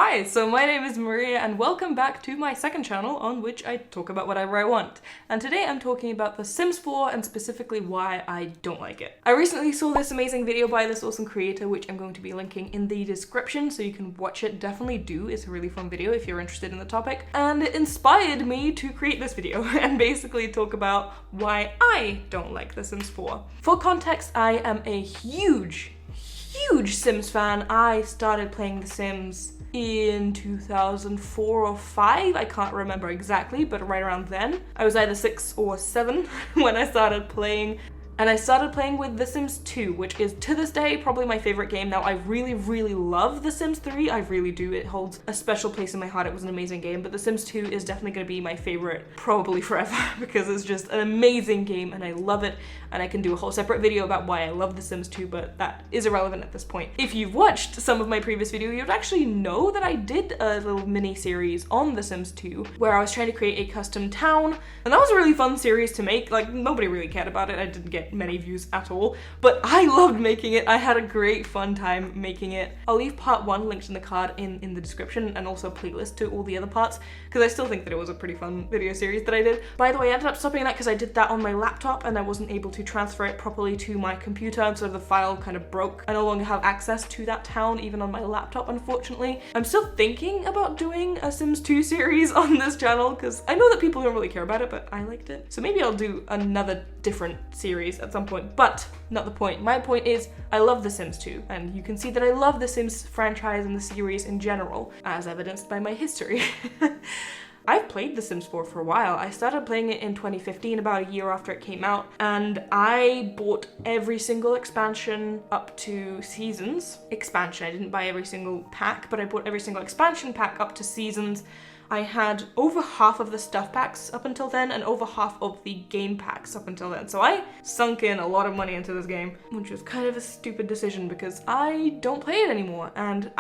Hi, so my name is Maria and welcome back to my second channel on which I talk about whatever I want. And today I'm talking about The Sims 4 and specifically why I don't like it. I recently saw this amazing video by this awesome creator which I'm going to be linking in the description so you can watch it. Definitely do, it's a really fun video if you're interested in the topic. And it inspired me to create this video and basically talk about why I don't like The Sims 4. For context, I am a huge Sims fan. I started playing The Sims in 2004 or 5, I can't remember exactly, but right around then. I was either 6 or 7 when I started playing. And I started playing with The Sims 2, which is to this day probably my favorite game. Now I really love The Sims 3, I really do. It holds a special place in my heart. It was an amazing game, but The Sims 2 is definitely going to be my favorite probably forever because it's just an amazing game and I love it. And I can do a whole separate video about why I love The Sims 2, but that is irrelevant at this point. If you've watched some of my previous videos, you'd actually know that I did a little mini series on The Sims 2 where I was trying to create a custom town, and that was a really fun series to make. Like, nobody really cared about it. I didn't get many views at all, but I loved making it. I had a great fun time making it. I'll leave part 1 linked in the card in the description and also a playlist to all the other parts because I still think that it was a pretty fun video series that I did. By the way, I ended up stopping that because I did that on my laptop and I wasn't able to transfer it properly to my computer, and so the file kind of broke. I no longer have access to that town even on my laptop, unfortunately. I'm still thinking about doing a Sims 2 series on this channel because I know that people don't really care about it, but I liked it. So maybe I'll do another different series at some point, but not the point. My point is I love The Sims 2, and you can see that I love The Sims franchise and the series in general, as evidenced by my history. I've played The Sims 4 for a while. I started playing it in 2015, about a year after it came out, and I bought every single expansion up to Seasons. Expansion, I didn't buy every single pack, but I bought every single expansion pack up to Seasons. I had over half of the stuff packs up until then and over half of the game packs up until then. So I sunk in a lot of money into this game, which was kind of a stupid decision because I don't play it anymore. And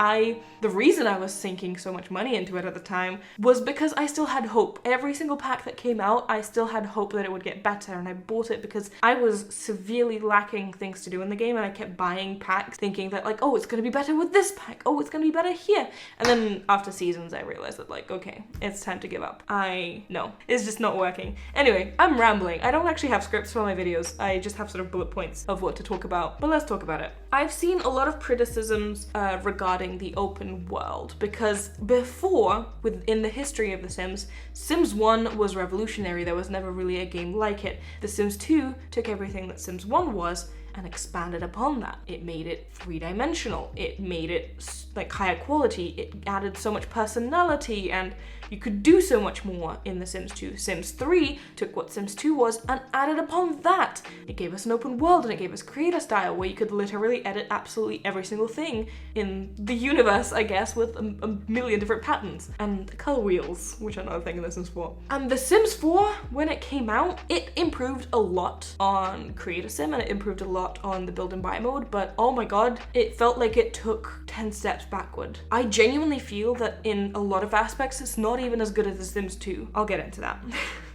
the reason I was sinking so much money into it at the time was because I still had hope. Every single pack that came out, I still had hope that it would get better, and I bought it because I was severely lacking things to do in the game, and I kept buying packs thinking that like, oh, it's gonna be better with this pack. Oh, it's gonna be better here. And then after Seasons, I realized that like, okay, it's time to give up. No, it's just not working. Anyway, I'm rambling. I don't actually have scripts for my videos. I just have sort of bullet points of what to talk about, but let's talk about it. I've seen a lot of criticisms regarding the open world because before, within the history of The Sims, Sims 1 was revolutionary. There was never really a game like it. The Sims 2 took everything that Sims 1 was and expanded upon that. It made it three-dimensional. It made it like higher quality. It added so much personality and you could do so much more in The Sims 2. Sims 3 took what Sims 2 was and added upon that. It gave us an open world and it gave us creator style where you could literally edit absolutely every single thing in the universe, I guess, with a million different patterns. And color wheels, which are another thing in The Sims 4. And The Sims 4, when it came out, it improved a lot on creator sim and it improved a lot on the build and buy mode, but oh my god, it felt like it took 10 steps backward. I genuinely feel that in a lot of aspects, it's not even as good as The Sims 2. I'll get into that.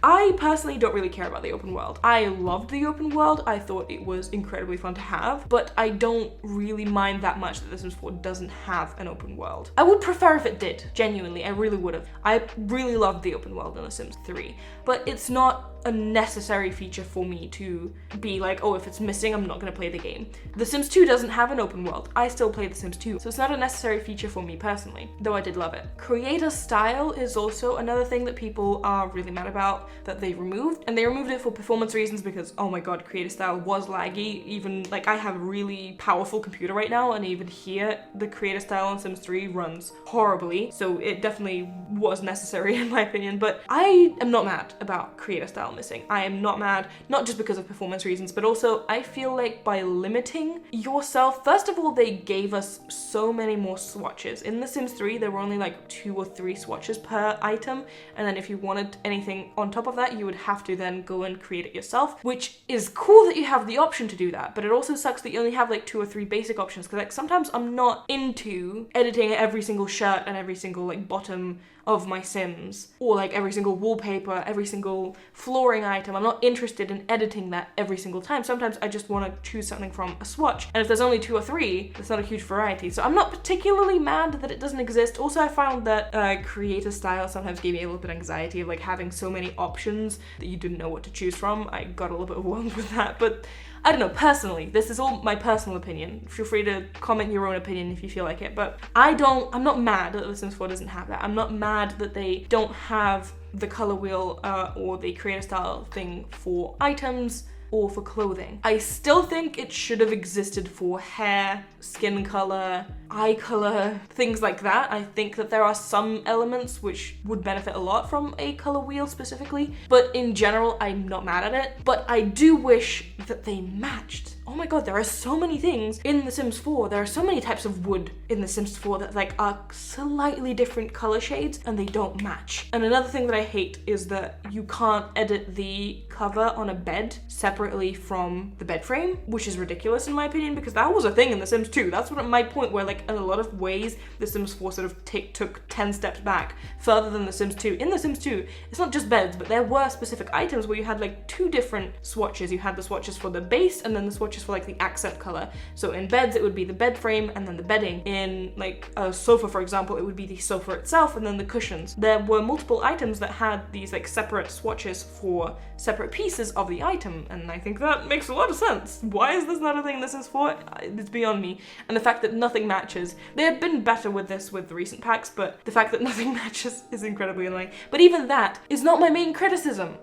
I personally don't really care about the open world. I loved the open world. I thought it was incredibly fun to have, but I don't really mind that much that The Sims 4 doesn't have an open world. I would prefer if it did, genuinely, I really would have. I really loved the open world in The Sims 3, but it's not a necessary feature for me to be like, oh, if it's missing, I'm not gonna play the game. The Sims 2 doesn't have an open world. I still play The Sims 2, so it's not a necessary feature for me personally, though I did love it. Creator style is also another thing that people are really mad about that they removed, and they removed it for performance reasons because, oh my god, creator style was laggy. Even, like, I have a really powerful computer right now, and even here, the creator style on Sims 3 runs horribly, so it definitely was necessary in my opinion, but I am not mad about creator style missing. I am not mad, not just because of performance reasons, but also I feel like by limiting yourself, first of all, they gave us so many more swatches. In The Sims 3, there were only like 2 or 3 swatches per item, and then if you wanted anything on top top of that, you would have to then go and create it yourself, which is cool that you have the option to do that, but it also sucks that you only have like 2 or 3 basic options, because like sometimes I'm not into editing every single shirt and every single like bottom of my Sims, or like every single wallpaper, every single flooring item. I'm not interested in editing that every single time. Sometimes I just want to choose something from a swatch, and if there's only 2 or 3, that's not a huge variety. So I'm not particularly mad that it doesn't exist. Also, I found that creator style sometimes gave me a little bit of anxiety of like having so many options that you didn't know what to choose from. I got a little bit overwhelmed with that, but I don't know, personally, this is all my personal opinion. Feel free to comment your own opinion if you feel like it, but I'm not mad that The Sims 4 doesn't have that. I'm not mad that they don't have the color wheel or the creator style thing for items or for clothing. I still think it should have existed for hair, skin color, eye color, things like that. I think that there are some elements which would benefit a lot from a color wheel specifically, but in general, I'm not mad at it. But I do wish that they matched. Oh my god, there are so many things in The Sims 4. There are so many types of wood in The Sims 4 that like are slightly different color shades and they don't match. And another thing that I hate is that you can't edit the cover on a bed separately from the bed frame, which is ridiculous in my opinion, because that was a thing in The Sims 2. That's what my point, where like in a lot of ways The Sims 4 sort of took 10 steps back further than The Sims 2. In The Sims 2, it's not just beds, but there were specific items where you had like 2 different swatches. You had the swatches for the base and then the swatches for like the accent color. So in beds, it would be the bed frame and then the bedding. In like a sofa, for example, it would be the sofa itself and then the cushions. There were multiple items that had these like separate swatches for separate pieces of the item, and I think that makes a lot of sense. Why is this not a thing this is for? It's beyond me. And the fact that nothing matches. They have been better with this with the recent packs, but the fact that nothing matches is incredibly annoying. But even that is not my main criticism.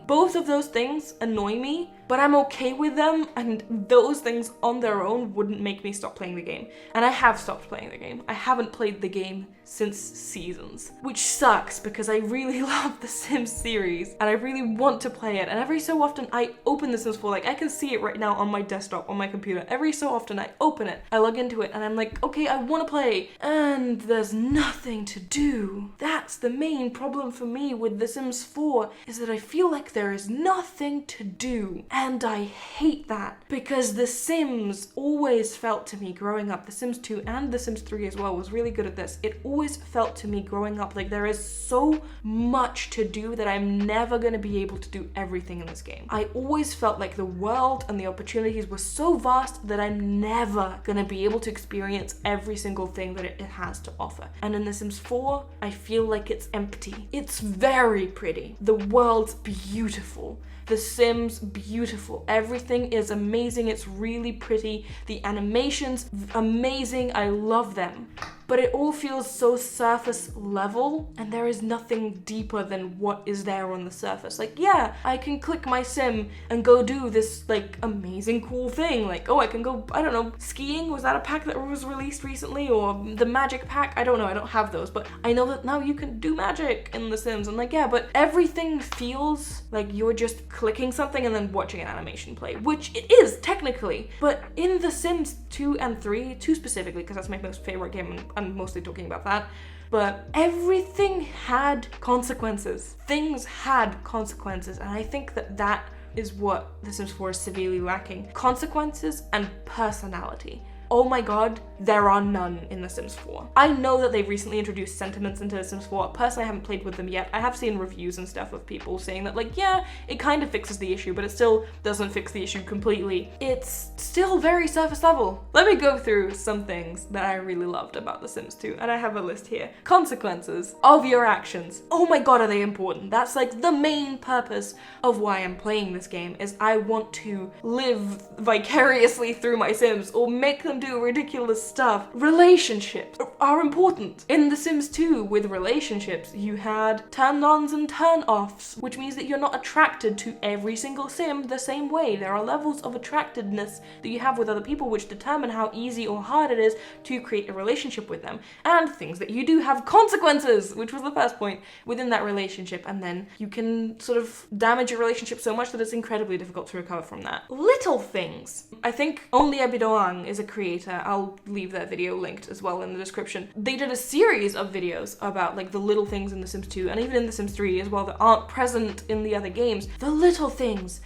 Both of those things annoy me, but I'm okay with them, and those things on their own wouldn't make me stop playing the game. And I have stopped playing the game. I haven't played the game since Seasons, which sucks because I really love the Sims series and I really want to play it. And every so often I open the Sims 4, like I can see it right now on my desktop, on my computer. Every so often I open it, I log into it and I'm like, okay, I want to play, and there's nothing to do. That's the main problem for me with the Sims 4, is that I feel like there is nothing to do. And I hate that, because The Sims always felt to me growing up, The Sims 2 and The Sims 3 as well was really good at this. It always felt to me growing up like there is so much to do that I'm never going to be able to do everything in this game. I always felt like the world and the opportunities were so vast that I'm never going to be able to experience every single thing that it has to offer. And in The Sims 4, I feel like it's empty. It's very pretty. The world's beautiful. The Sims, beautiful. Everything is amazing. It's really pretty. The animations, amazing. I love them. But it all feels so surface level, and there is nothing deeper than what is there on the surface. Like, yeah, I can click my sim and go do this like amazing cool thing. Like, oh, I can go, I don't know, skiing? Was that a pack that was released recently? Or the magic pack? I don't know, I don't have those, but I know that now you can do magic in The Sims. And like, yeah, but everything feels like you're just clicking something and then watching an animation play, which it is technically. But in The Sims 2 and 3, 2 specifically, because that's my most favorite game, and I'm mostly talking about that, but everything had consequences. Things had consequences, and I think that that is what The Sims 4 is severely lacking. Consequences and personality. Oh my god, there are none in The Sims 4. I know that they've recently introduced sentiments into The Sims 4. Personally, I haven't played with them yet. I have seen reviews and stuff of people saying that, like, yeah, it kind of fixes the issue, but it still doesn't fix the issue completely. It's still very surface level. Let me go through some things that I really loved about The Sims 2, and I have a list here. Consequences of your actions. Oh my god, are they important? That's like the main purpose of why I'm playing this game, is I want to live vicariously through my Sims, or make them do ridiculous stuff. Relationships are important. In The Sims 2, with relationships, you had turn-ons and turn-offs, which means that you're not attracted to every single sim the same way. There are levels of attractedness that you have with other people which determine how easy or hard it is to create a relationship with them. And things that you do have consequences, which was the first point, within that relationship, and then you can sort of damage your relationship so much that it's incredibly difficult to recover from that. Little things. I think Only Ebidoang is a creator creator, I'll leave their video linked as well in the description. They did a series of videos about like the little things in The Sims 2 and even in The Sims 3 as well that aren't present in the other games. The little things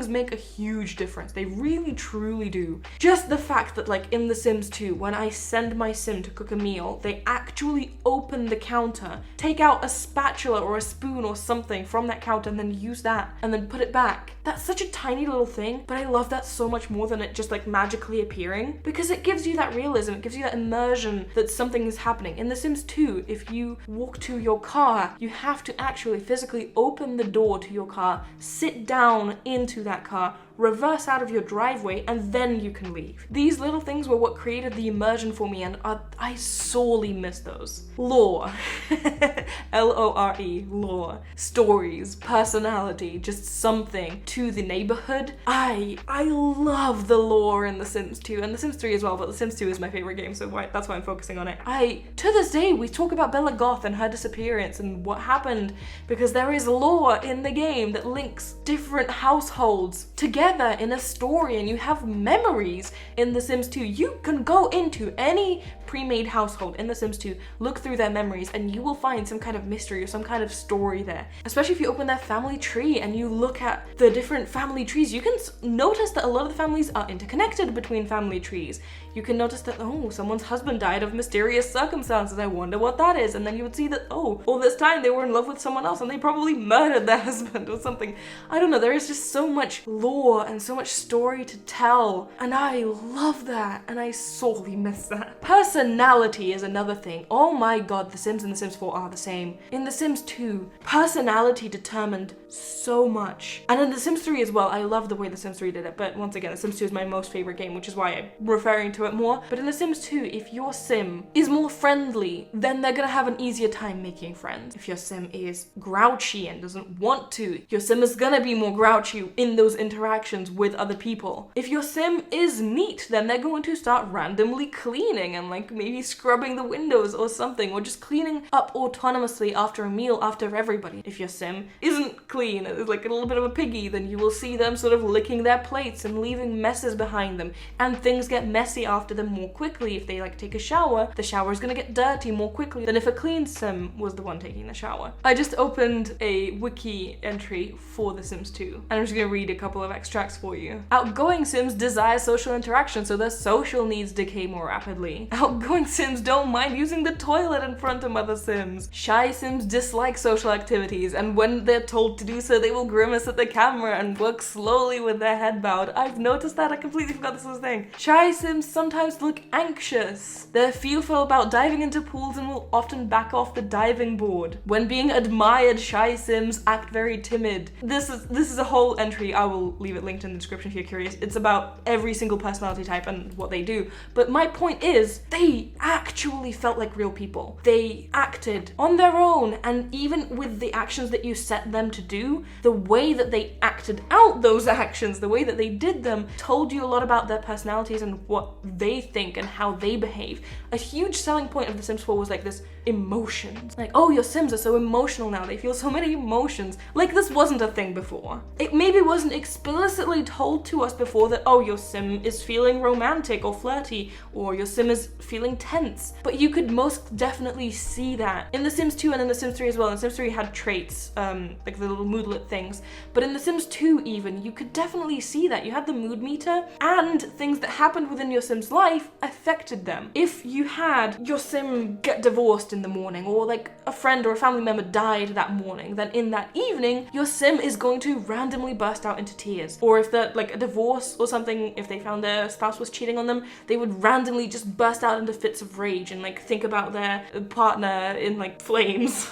make a huge difference. They really truly do. Just the fact that like in The Sims 2, when I send my sim to cook a meal, they actually open the counter, take out a spatula or a spoon or something from that counter and then use that and then put it back. That's such a tiny little thing, but I love that so much more than it just like magically appearing, because it gives you that realism, it gives you that immersion that something is happening. In The Sims 2, if you walk to your car, you have to actually physically open the door to your car, sit down into that car, reverse out of your driveway, and then you can leave. These little things were what created the immersion for me, and I sorely miss those. Lore. L-O-R-E, lore. Stories, personality, just something to the neighborhood. I love the lore in The Sims 2, and The Sims 3 as well, but The Sims 2 is my favorite game, so that's why I'm focusing on it. To this day, we talk about Bella Goth and her disappearance and what happened, because there is lore in the game that links different households together in a story, and you have memories in The Sims 2. You can go into any pre-made household in The Sims 2, look through their memories, and you will find some kind of mystery or some kind of story there. Especially if you open their family tree and you look at the different family trees, you can notice that a lot of the families are interconnected between family trees. You can notice that, oh, someone's husband died of mysterious circumstances, I wonder what that is. And then you would see that, oh, all this time they were in love with someone else and they probably murdered their husband or something. I don't know, there is just so much lore and so much story to tell, and I love that, and I sorely miss that. Personality is another thing. Oh my god, The Sims and The Sims 4 are the same. In The Sims 2, personality determined so much. And in The Sims 3 as well, I love the way The Sims 3 did it, but once again, The Sims 2 is my most favorite game, which is why I'm referring to it more. But in The Sims 2, if your sim is more friendly, then they're gonna have an easier time making friends. If your sim is grouchy and doesn't want to, your sim is gonna be more grouchy in those interactions with other people. If your sim is neat, then they're going to start randomly cleaning and like maybe scrubbing the windows or something, or just cleaning up autonomously after a meal after everybody. If your sim isn't clean, is like a little bit of a piggy, then you will see them sort of licking their plates and leaving messes behind them, and things get messy after them more quickly. If they like take a shower, the shower is gonna get dirty more quickly than if a clean sim was the one taking the shower. I just opened a wiki entry for The Sims 2, and I'm just gonna read a couple of extracts for you. Outgoing sims desire social interaction, so their social needs decay more rapidly. Outgoing sims don't mind using the toilet in front of other sims. Shy sims dislike social activities, and when they're told to do so, they will grimace at the camera and work slowly with their head bowed. I've noticed that, I completely forgot this was a thing. Shy sims sometimes look anxious. They're fearful about diving into pools and will often back off the diving board. When being admired, shy sims act very timid. This is a whole entry. I will leave it linked in the description if you're curious. It's about every single personality type and what they do. But my point is, they actually felt like real people. They acted on their own, and even with the actions that you set them to do, the way that they acted out those actions, the way that they did them, told you a lot about their personalities and what they think and how they behave. A huge selling point of The Sims 4 was like this emotions. Like, oh, your Sims are so emotional now, they feel so many emotions. Like, this wasn't a thing before. It maybe wasn't explicitly told to us before that, oh, your sim is feeling romantic or flirty, or your sim is feeling tense, but you could most definitely see that in The Sims 2 and in The Sims 3 as well. In The Sims 3 had traits, like the little moodlet things, but in The Sims 2 even, you could definitely see that. You had the mood meter, and things that happened within your sim's life affected them. If you had your sim get divorced in the morning, or like a friend or a family member died that morning, then in that evening, your sim is going to randomly burst out into tears. Or if they're like a divorce or something, if they found their spouse was cheating on them, they would randomly just burst out into fits of rage and like think about their partner in like flames.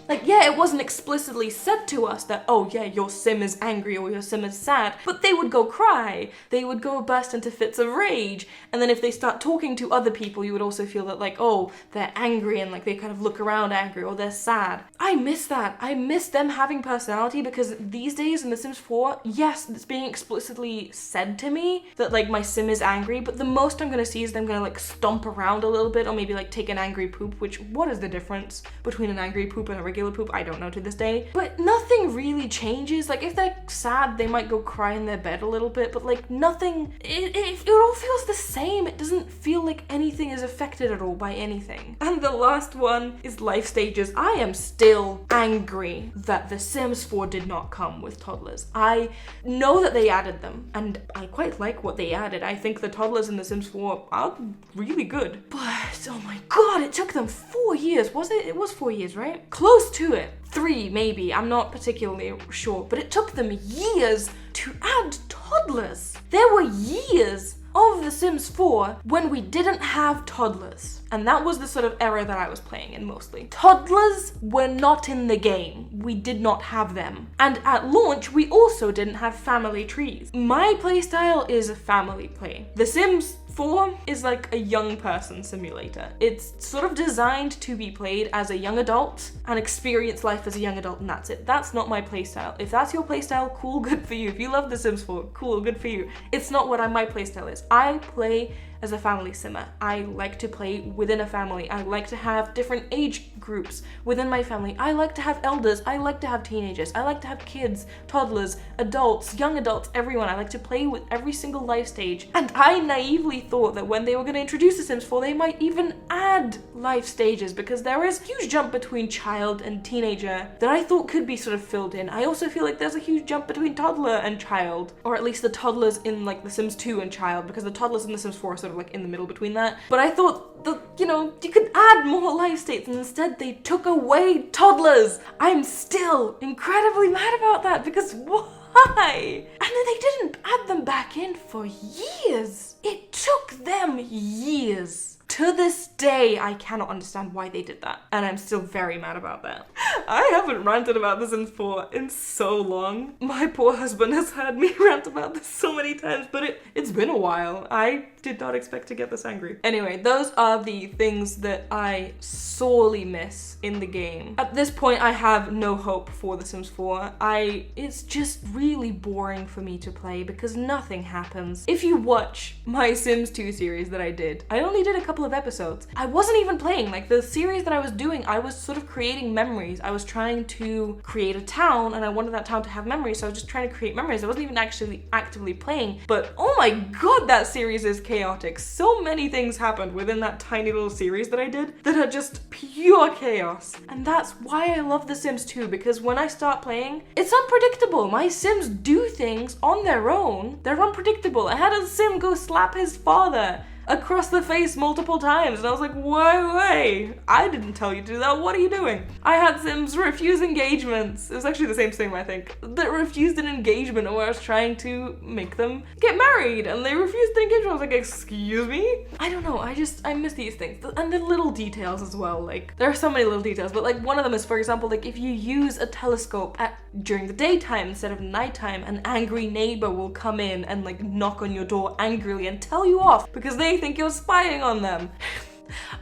Like, yeah, it wasn't explicitly said to us that, oh yeah, your sim is angry or your sim is sad, but they would go cry. They would go burst into fits of rage. And then if they start talking to other people, you would also feel that like, oh, they're angry and like they kind of look around angry, or they're sad. I miss that. I miss them having personality, because these days in The Sims 4, yes, it's being explicitly said to me that like my sim is angry, but the most I'm gonna see is them gonna like stomp around a little bit, or maybe like take an angry poop, which what is the difference between an angry poop and a regular poop? I don't know to this day. But nothing really changes. Like if they're sad, they might go cry in their bed a little bit, but like nothing, it all feels the same. It doesn't feel like anything is affected at all by anything. And the last one is life stages. I am still angry that The Sims 4 did not come with toddlers. I know that they added them, and I quite like what they added. I think the toddlers in The Sims 4 are really good. But oh my god, it took them 4 years. Was it? It was 4 years, right? Close to it. 3 maybe, I'm not particularly sure, but it took them years to add toddlers. There were years of The Sims 4 when we didn't have toddlers. And that was the sort of era that I was playing in mostly. Toddlers were not in the game. We did not have them. And at launch, we also didn't have family trees. My playstyle is a family play. The Sims 4 is like a young person simulator. It's sort of designed to be played as a young adult and experience life as a young adult, and that's it. That's not my playstyle. If that's your playstyle, cool, good for you. If you love The Sims 4, cool, good for you. It's not what my playstyle is. I play as a family simmer. I like to play within a family. I like to have different age groups within my family. I like to have elders. I like to have teenagers. I like to have kids, toddlers, adults, young adults, everyone. I like to play with every single life stage. And I naively thought that when they were going to introduce The Sims 4, they might even add life stages, because there is a huge jump between child and teenager that I thought could be sort of filled in. I also feel like there's a huge jump between toddler and child, or at least the toddlers in like The Sims 2 and child, because the toddlers in The Sims 4 are sort of like in the middle between that. But I thought that, you know, you could add more life states, and instead they took away toddlers. I'm still incredibly mad about that, because why? And then they didn't add them back in for years. It took them years. To this day, I cannot understand why they did that, and I'm still very mad about that. I haven't ranted about The Sims 4 in so long. My poor husband has had me rant about this so many times, but it's been a while. I did not expect to get this angry. Anyway, those are the things that I sorely miss in the game. At this point, I have no hope for The Sims 4. It's just really boring for me to play because nothing happens. If you watch my Sims 2 series that I did, I only did a couple of episodes. I wasn't even playing. Like, the series that I was doing, I was sort of creating memories. I was trying to create a town, and I wanted that town to have memories, so I was just trying to create memories. I wasn't even actually actively playing, but oh my god, that series is chaotic. So many things happened within that tiny little series that I did that are just pure chaos. And that's why I love The Sims 2, because when I start playing, it's unpredictable. My Sims do things on their own. They're unpredictable. I had a Sim go slap his father across the face multiple times, and I was like, why? I didn't tell you to do that. What are you doing? I had Sims refuse engagements. It was actually the same Sim, I think, that refused an engagement where I was trying to make them get married, and they refused the engagement. I was like, excuse me? I don't know, I miss these things. And the little details as well. Like, there are so many little details, but like one of them is, for example, like if you use a telescope during the daytime instead of nighttime, an angry neighbor will come in and like knock on your door angrily and tell you off because they think you're spying on them.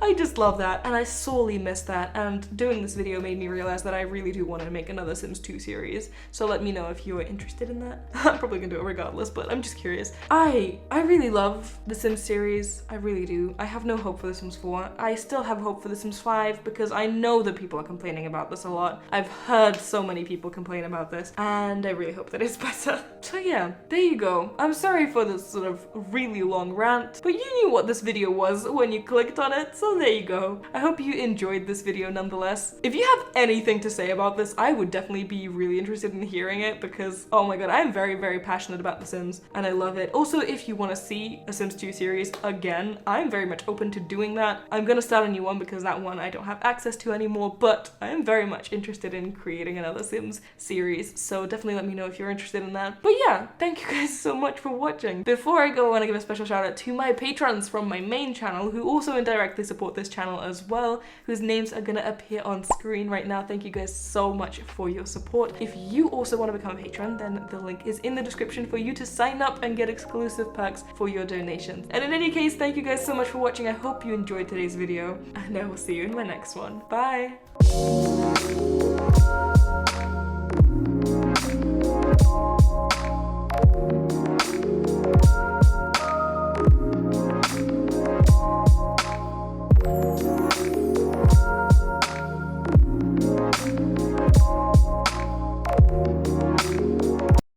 I just love that, and I sorely miss that, and doing this video made me realize that I really do want to make another Sims 2 series, so let me know if you are interested in that. I'm probably gonna do it regardless, but I'm just curious. I really love the Sims series, I really do. I have no hope for The Sims 4. I still have hope for The Sims 5 because I know that people are complaining about this a lot. I've heard so many people complain about this, and I really hope that it's better. So yeah, there you go. I'm sorry for this sort of really long rant, but you knew what this video was when you clicked on it, so there you go. I hope you enjoyed this video nonetheless. If you have anything to say about this, I would definitely be really interested in hearing it because, oh my god, I am very, very passionate about The Sims and I love it. Also, if you want to see a Sims 2 series again, I'm very much open to doing that. I'm gonna start a new one because that one I don't have access to anymore, but I am very much interested in creating another Sims series, so definitely let me know if you're interested in that. But yeah, thank you guys so much for watching. Before I go, I want to give a special shout out to my patrons from my main channel who also indirectly directly support this channel as well, whose names are gonna appear on screen right now. Thank you guys so much for your support. If you also want to become a patron, then the link is in the description for you to sign up and get exclusive perks for your donations. And in any case, thank you guys so much for watching. I hope you enjoyed today's video, and I will see you in my next one. Bye!